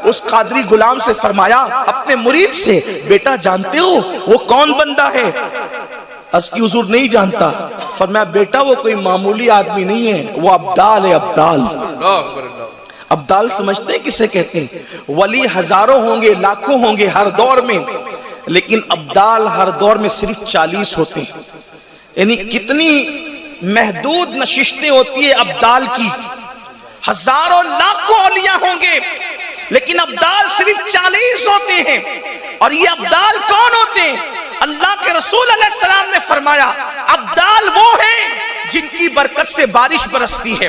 اس قادری غلام سے فرمایا اپنے مرید سے، بیٹا جانتے ہو وہ کون بندہ ہے؟ اس کی حضور نہیں جانتا۔ فرمایا بیٹا وہ کوئی معمولی آدمی نہیں ہے، وہ ابدال ہے، ابدال۔ ابدال سمجھتے ہیں کسے کہتے ہیں؟ ولی ہزاروں ہوں گے، لاکھوں ہوں گے ہر دور میں، لیکن ابدال ہر دور میں صرف 40 ہوتے ہیں۔ یعنی کتنی محدود نشستیں ہوتی ہے ابدال کی۔ ہزاروں لاکھوں اولیاء ہوں گے لیکن ابدال صرف 40 ہوتے ہیں۔ اور یہ ابدال کون ہوتے ہیں؟ اللہ کے رسول علیہ السلام نے فرمایا ابدال وہ ہیں جن کی برکت سے بارش برستی ہے،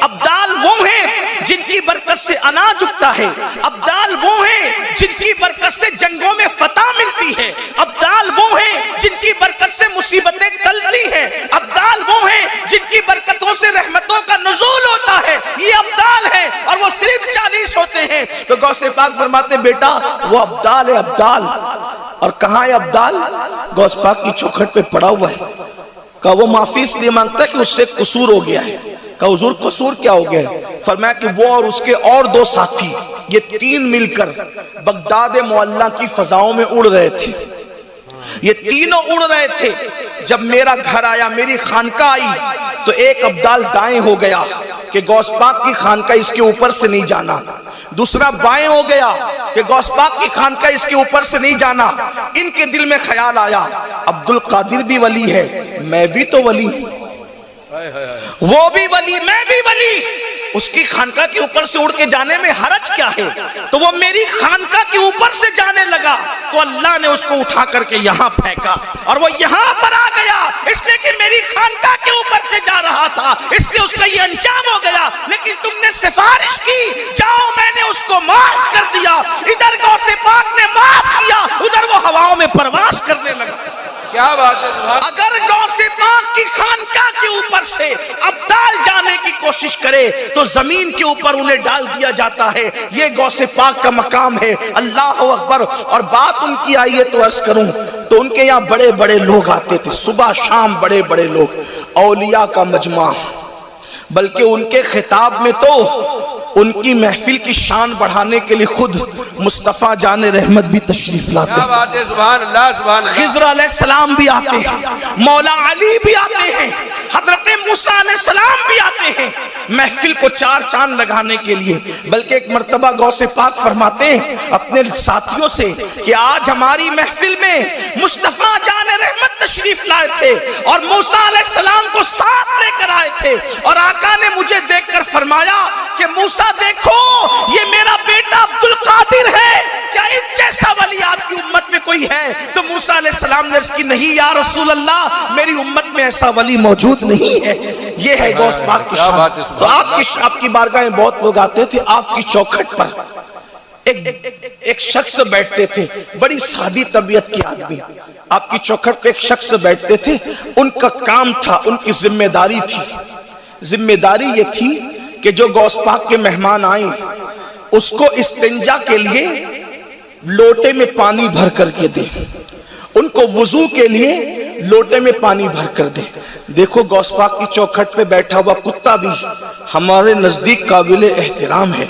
ابدال وہ ہیں جن کی برکت سے اناج اگتا ہے، ابدال وہ ہیں جن کی برکت سے جنگوں میں فتح ملتی ہے، ابدال وہ ہیں جن کی برکت سے مصیبتیں ٹلتی ہیں، ابدال وہ ہیں جن کی برکتوں سے رحمتوں کا نزول ہوتا ہے۔ یہ ابدال ہیں اور وہ صرف 40 ہوتے ہیں۔ تو غوث پاک فرماتے بیٹا وہ ابدال ہے، ابدال۔ اور کہاں ہے ابدال؟ غوث پاک کی چوکھٹ پہ پڑا ہوا ہے۔ کہا وہ معافی اس لیے مانگتا ہے کہ اس سے قصور ہو گیا ہے۔ کہا حضور قصور کیا ہو گیا ہے؟ فرمایا کہ وہ اور اس کے اور 2 ساتھی، یہ 3 مل کر بغداد معلیٰ کی فضاؤں میں اڑ رہے تھے۔ یہ تینوں اڑ رہے تھے۔ جب میرا گھر آیا، میری خانقاہ آئی، تو ایک ابدال دائیں ہو گیا کہ غوث پاک کی خانقاہ اس کے اوپر سے نہیں جانا، دوسرا بائیں ہو گیا کہ غوث پاک کی خانقاہ اس کے اوپر سے نہیں جانا۔ ان کے دل میں خیال آیا عبد القادر بھی ولی ہے، میں بھی تو ولی، وہ بھی ولی، میں بھی ولی، اس کی خانقاہ کے اوپر سے اڑ کے جانے میں حرج کیا ہے؟ تو وہ میری خانقاہ کے اوپر سے جانے لگا تو اللہ نے اس کو اٹھا کر کے یہاں پھینکا اور وہ یہاں پر آ گیا، اس لیے کہ میری خانقاہ کے اوپر سے جا رہا تھا، اس لیے اس کا یہ انجام ہو گیا۔ لیکن تم نے سفارش کی، جاؤ میں نے اس کو معاف کر دیا۔ ادھر غوث پاک نے معاف کیا، ادھر وہ ہواؤں میں پرواز کرنے لگا۔ کیا بات ہے؟ اگر غوث پاک کی خانقاہ کے اوپر سے ابدال جانے کی کوشش کرے تو زمین کے اوپر انہیں ڈال دیا جاتا ہے۔ یہ غوث پاک کا مقام ہے۔ اللہ اکبر۔ اور بات ان کی آئی ہے تو عرض کروں تو ان کے یہاں بڑے بڑے لوگ آتے تھے، صبح شام بڑے بڑے لوگ، اولیاء کا مجمع، بلکہ ان کے خطاب میں تو ان کی محفل کی شان بڑھانے کے لیے خود مصطفیٰ جان رحمت بھی تشریف لاتے ہیں۔ کیا بات ہے؟ سبحان اللہ، سبحان اللہ۔ خضر علیہ السلام بھی آتے ہیں، مولا علی بھی آتے ہیں، حضرت موسیٰ علیہ السلام بھی آتے ہیں محفل کو 4 چاند لگانے کے لیے۔ بلکہ ایک مرتبہ غوث پاک فرماتے ہیں اپنے ساتھیوں سے کہ آج ہماری محفل میں مصطفیٰ جان رحمت تشریف لائے تھے اور موسیٰ علیہ السلام کو ساتھ لے کر آئے تھے، اور آقا نے مجھے دیکھ کر فرمایا کہ موسیٰ دیکھو یہ میرا بیٹا عبد القادر ہے، کیا اس جیسا ولی آپ کی امت میں کوئی ہے؟ تو موسیٰ علیہ السلام نے عرض کی نہیں یا رسول اللہ، میری امت میں ایسا ولی موجود نہیں ہے۔ یہ ہے غوث پاک کی شان۔ تو آپ کی بارگاہ میں بہت لوگ آتے تھے، آپ کی چوکھٹ پر ایک شخص بیٹھتے تھے، بڑی سادی طبیعت کی آدمی، آپ کی چوکھٹ پہ ایک شخص بیٹھتے تھے۔ ان کا کام تھا، ان کی ذمہ داری تھی، ذمہ داری یہ تھی کہ جو غوث پاک کے مہمان آئیں اس کو استنجا کے لیے لوٹے میں پانی بھر کر کے دیں، ان کو وضو کے لیے لوٹے میں پانی بھر کر دیں۔ دیکھو غوث پاک کی چوکھٹ پہ بیٹھا ہوا کتا بھی ہمارے نزدیک قابل احترام ہے۔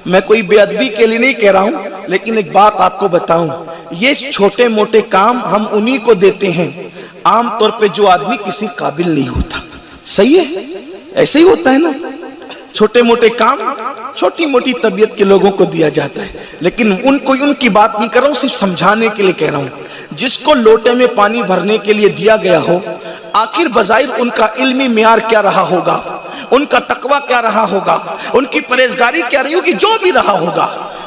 میں کوئی بے ادبی کے لیے نہیں کہہ رہا ہوں، لیکن ایک بات آپ کو بتاؤں، یہ چھوٹے موٹے کام ہم انہی کو دیتے ہیں عام طور پہ جو آدمی کسی قابل نہیں ہوتا۔ صحیح ہے؟ ایسے ہی ہوتا ہے نا، چھوٹے موٹے کام چھوٹی موٹی طبیعت کے لوگوں کو دیا جاتا ہے، لیکن ان کی بات نہیں کر رہا ہوں، صرف سمجھانے کے لیے کہہ رہا ہوں۔ جس کو لوٹے میں پانی بھرنے کے لیے دیا گیا ہو، آخر بظاہر ان کا علمی معیار کیا رہا ہوگا، ان کا تقوی کیا رہا ہوگا، ان کی پرہیزگاری کیا رہی ہوگی، جو بھی رہا ہوگا۔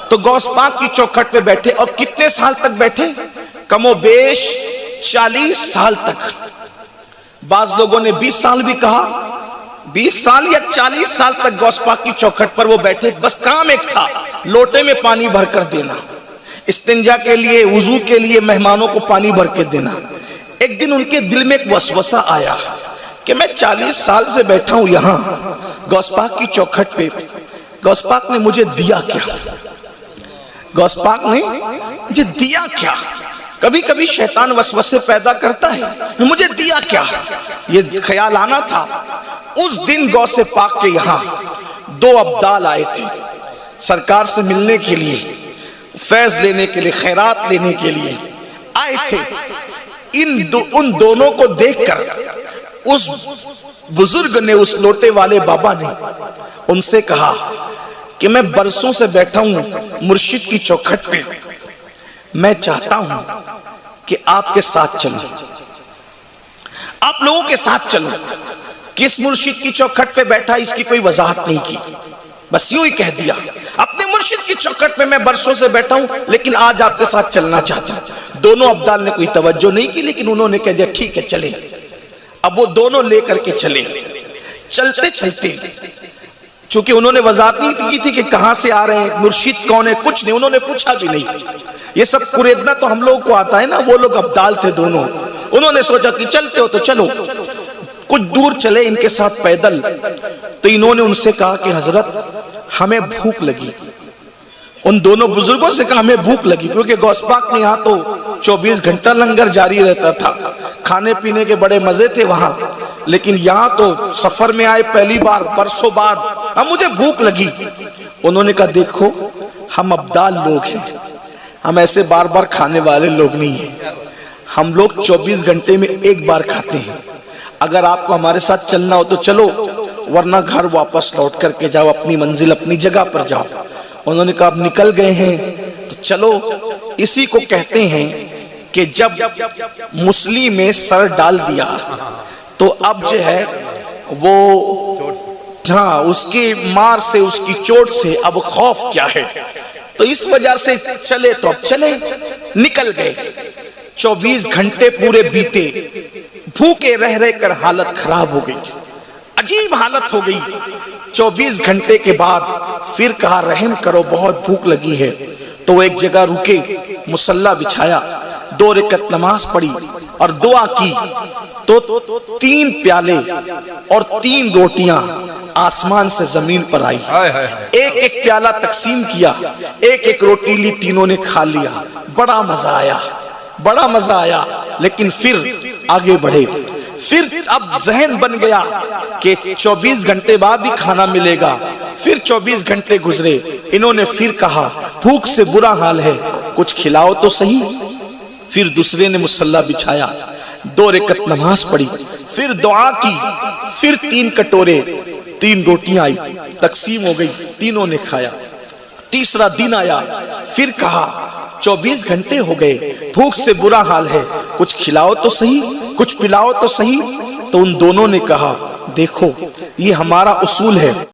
تو غوث پاک کی چوکھٹ پہ بیٹھے، اور کتنے سال تک بیٹھے؟ کم و بیش 40 سال تک۔ بعض لوگوں نے 20 سال بھی کہا، 20 سال یا 40 سال تک غوث پاک کی چوکھٹ پر وہ بیٹھے۔ بس کام ایک تھا، لوٹے میں پانی بھر کر دینا، استنجا کے لیے، وضو کے لیے مہمانوں کو پانی بھر کے دینا۔ ایک دن ان کے دل میں ایک وسوسہ آیا کہ میں 40 سال سے بیٹھا ہوں یہاں غوث پاک کی چوکھٹ پہ، غوث پاک نے مجھے دیا کیا؟ غوث پاک نے مجھے دیا کیا؟ کبھی کبھی شیطان وسوسے پیدا کرتا ہے، مجھے دیا کیا؟ یہ خیال آنا تھا۔ اس دن غوث پاک کے یہاں 2 ابدال آئے تھے، سرکار سے ملنے کے لیے، فیض لینے کے لیے، خیرات لینے کے لیے آئے تھے۔ ان دونوں کو دیکھ کر اس بزرگ نے، اس لوٹے والے بابا نے ان سے کہا کہ میں برسوں سے بیٹھا ہوں مرشد کی چوکھٹ پہ، میں چاہتا ہوں کہ آپ کے ساتھ چلوں، آپ لوگوں کے ساتھ چلوں۔ کس مرشد کی چوکھٹ پہ بیٹھا اس کی کوئی وضاحت نہیں کی، بس یوں ہی کہہ دیا اپنے مرشد کی چوکھٹ پہ میں برسوں سے بیٹھا ہوں لیکن آج آپ کے ساتھ چلنا چاہتا ہوں۔ دونوں ابدال نے کوئی توجہ نہیں کی لیکن انہوں نے کہا جا ٹھیک ہے چلیں۔ اب وہ دونوں لے کر کے چلے، چلتے چلتے چونکہ انہوں نے وضاحت نہیں کی تھی کہ کہاں سے آ رہے ہیں، مرشد کون ہے، کچھ نہیں، انہوں نے پوچھا بھی نہیں۔ یہ سب قریدنا تو ہم لوگوں کو آتا ہے نا، وہ لوگ ابدال تھے دونوں، انہوں نے سوچا کہ چلتے ہو تو چلو۔ کچھ دور چلے ان کے ساتھ پیدل، تو انہوں نے ان سے کہا کہ حضرت ہمیں بھوک لگی۔ ان دونوں بزرگوں سے کہا ہمیں بھوک لگی، کیونکہ غوث پاک میں یہاں تو 24 گھنٹہ لنگر جاری رہتا تھا، کھانے پینے کے بڑے مزے تھے وہاں، لیکن یہاں تو سفر میں آئے پہلی بار برسوں بعد، اب مجھے بھوک لگی۔ انہوں نے کہا دیکھو ہم ابدال لوگ ہیں، ہم ایسے بار بار کھانے والے لوگ نہیں ہیں، ہم لوگ 24 گھنٹے میں ایک بار کھاتے ہیں، اگر آپ کو ہمارے ساتھ چلنا ہو تو چلو، ورنہ گھر واپس لوٹ کر کے جاؤ، اپنی منزل اپنی جگہ پر جاؤ۔ انہوں نے کہا اب نکل گئے ہیں تو چلو۔ اسی کو کہتے ہیں کہ جب مسلی میں سر ڈال دیا تو اب جو ہے وہ ہاں اس کی مار سے، اس کی چوٹ سے اب خوف کیا ہے، تو اس وجہ سے چلے تو اب چلے، نکل گئے۔ 24 گھنٹے پورے بیتے، بھوکے رہ رہ کر حالت خراب ہو گئی، عجیب حالت ہو گئی۔ 24 گھنٹے کے بعد پھر کہا رحم کرو بہت بھوک لگی ہے، تو وہ ایک جگہ رکے، مصلی بچھایا، 2 رکعت نماز پڑھی اور دعا کی، تو 3 پیالے اور 3 روٹیاں آسمان سے زمین پر آئی، ایک ایک پیالہ تقسیم کیا، ایک ایک روٹی لی، تینوں نے کھا لیا، بڑا مزہ آیا، بڑا مزہ آیا۔ لیکن پھر آگے بڑھے، پھر اب ذہن بن گیا کہ 24 گھنٹے بعد ہی کھانا ملے گا۔ پھر 24 گھنٹے گزرے، انہوں نے پھر کہا بھوک سے برا حال ہے، کچھ کھلاؤ تو صحیح۔ پھر دوسرے نے مصلی بچھایا، 2 رکعت نماز پڑھی، پھر دعا کی، پھر 3 کٹورے 3 روٹیاں آئی، تقسیم ہو گئی، تینوں نے کھایا۔ تیسرا دن آیا، پھر کہا 24 گھنٹے ہو گئے، بھوک سے برا حال ہے، کچھ کھلاؤ تو صحیح، کچھ پلاؤ تو صحیح۔ تو ان دونوں نے کہا دیکھو یہ ہمارا اصول ہے،